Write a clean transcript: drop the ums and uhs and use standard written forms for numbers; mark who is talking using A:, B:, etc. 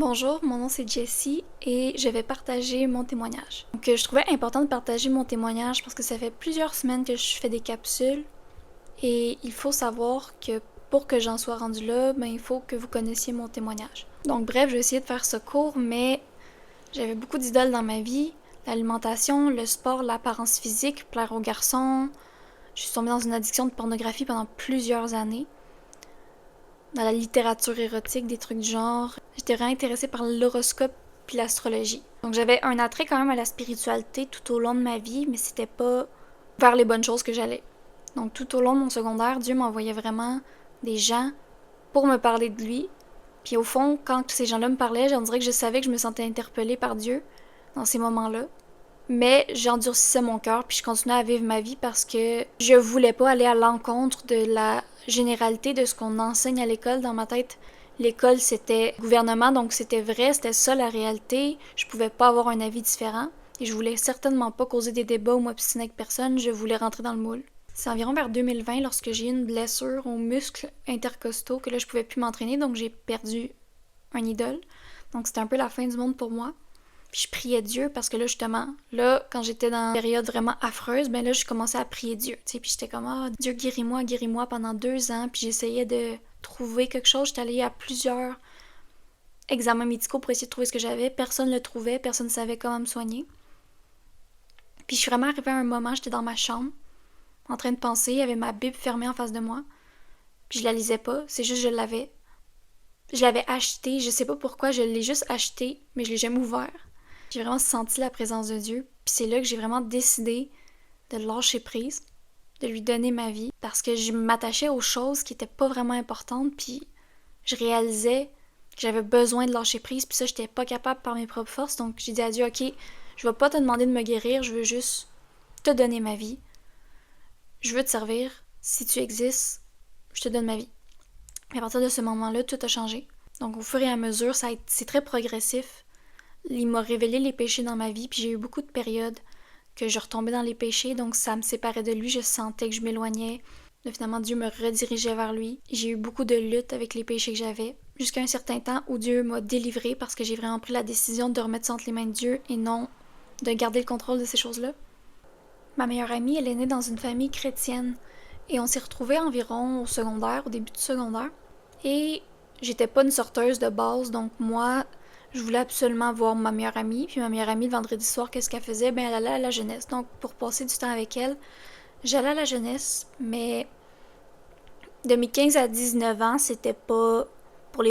A: Bonjour, mon nom c'est Jessie et je vais partager mon témoignage. Je trouvais important de partager mon témoignage parce que ça fait plusieurs semaines que je fais des capsules et il faut savoir que pour que j'en sois rendue là, il faut que vous connaissiez mon témoignage. Donc bref, je vais essayer de faire ce court, mais j'avais beaucoup d'idoles dans ma vie. L'alimentation, le sport, l'apparence physique, plaire aux garçons. Je suis tombée dans une addiction de pornographie pendant plusieurs années. Dans la littérature érotique, des trucs du genre. J'étais vraiment intéressée par l'horoscope puis l'astrologie. Donc j'avais un attrait quand même à la spiritualité tout au long de ma vie, mais c'était pas vers les bonnes choses que j'allais. Donc tout au long de mon secondaire, Dieu m'envoyait vraiment des gens pour me parler de lui. Puis au fond, quand ces gens-là me parlaient, on dirait que je savais que je me sentais interpellée par Dieu dans ces moments-là. Mais j'endurcissais mon cœur puis je continuais à vivre ma vie parce que je voulais pas aller à l'encontre de la généralité de ce qu'on enseigne à l'école. Dans ma tête, l'école c'était gouvernement, donc c'était vrai, c'était ça la réalité. Je pouvais pas avoir un avis différent et je voulais certainement pas causer des débats ou m'obstiner avec personne, je voulais rentrer dans le moule. C'est environ vers 2020 lorsque j'ai eu une blessure aux muscles intercostaux que là je pouvais plus m'entraîner, donc j'ai perdu un idole. Donc c'était un peu la fin du monde pour moi. Puis je priais Dieu parce que là, justement, là, quand j'étais dans une période vraiment affreuse, là, je commençais à prier Dieu, tu sais. Puis j'étais comme, ah, Dieu, guéris-moi pendant 2 ans. Puis j'essayais de trouver quelque chose. J'étais allée à plusieurs examens médicaux pour essayer de trouver ce que j'avais. Personne ne le trouvait, personne ne savait comment me soigner. Puis je suis vraiment arrivée à un moment, j'étais dans ma chambre, en train de penser, il y avait ma Bible fermée en face de moi. Puis je la lisais pas, c'est juste je l'avais. Je l'avais achetée, je sais pas pourquoi, je l'ai juste achetée, mais je l'ai jamais ouvert. J'ai vraiment senti la présence de Dieu. Puis c'est là que j'ai vraiment décidé de lâcher prise, de lui donner ma vie, parce que je m'attachais aux choses qui étaient pas vraiment importantes, puis je réalisais que j'avais besoin de lâcher prise, puis ça, j'étais pas capable par mes propres forces. Donc j'ai dit à Dieu, ok, je vais pas te demander de me guérir, je veux juste te donner ma vie. Je veux te servir. Si tu existes, je te donne ma vie. Et à partir de ce moment-là, tout a changé. Donc au fur et à mesure, c'est très progressif. Il m'a révélé les péchés dans ma vie, puis j'ai eu beaucoup de périodes que je retombais dans les péchés, donc ça me séparait de lui, je sentais que je m'éloignais. Mais finalement, Dieu me redirigeait vers lui. J'ai eu beaucoup de luttes avec les péchés que j'avais, jusqu'à un certain temps où Dieu m'a délivrée parce que j'ai vraiment pris la décision de remettre ça entre les mains de Dieu et non de garder le contrôle de ces choses-là. Ma meilleure amie, elle est née dans une famille chrétienne et on s'est retrouvés environ au secondaire, au début du secondaire. Et j'étais pas une sorteuse de base, donc moi, je voulais absolument voir ma meilleure amie. Puis ma meilleure amie, le vendredi soir, qu'est-ce qu'elle faisait? Elle allait à la jeunesse. Donc pour passer du temps avec elle, j'allais à la jeunesse, mais de mes 15 à 19 ans, c'était pas